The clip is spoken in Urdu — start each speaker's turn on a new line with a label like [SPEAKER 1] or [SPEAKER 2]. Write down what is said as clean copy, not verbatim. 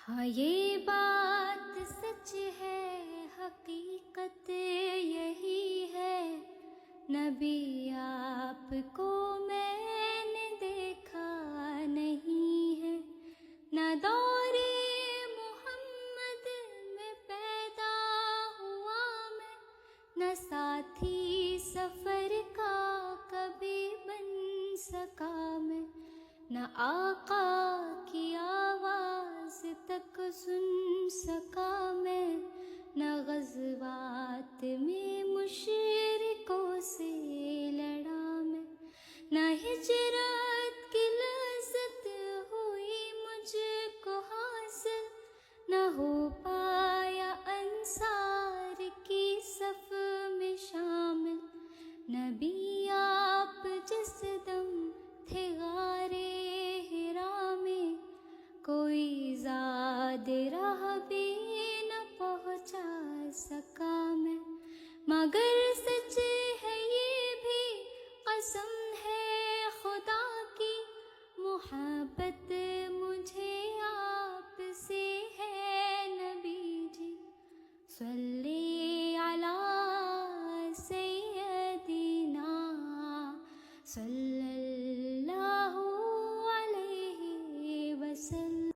[SPEAKER 1] ہاں یہ بات سچ ہے، حقیقت یہی ہے، نبی آپ کو میں نے دیکھا نہیں ہے، نہ دور محمد میں پیدا ہوا میں، نہ ساتھی سفر کا کبھی بن سکا میں، نہ آقا کی آواز تک سن سکا میں، نہ غزوات میں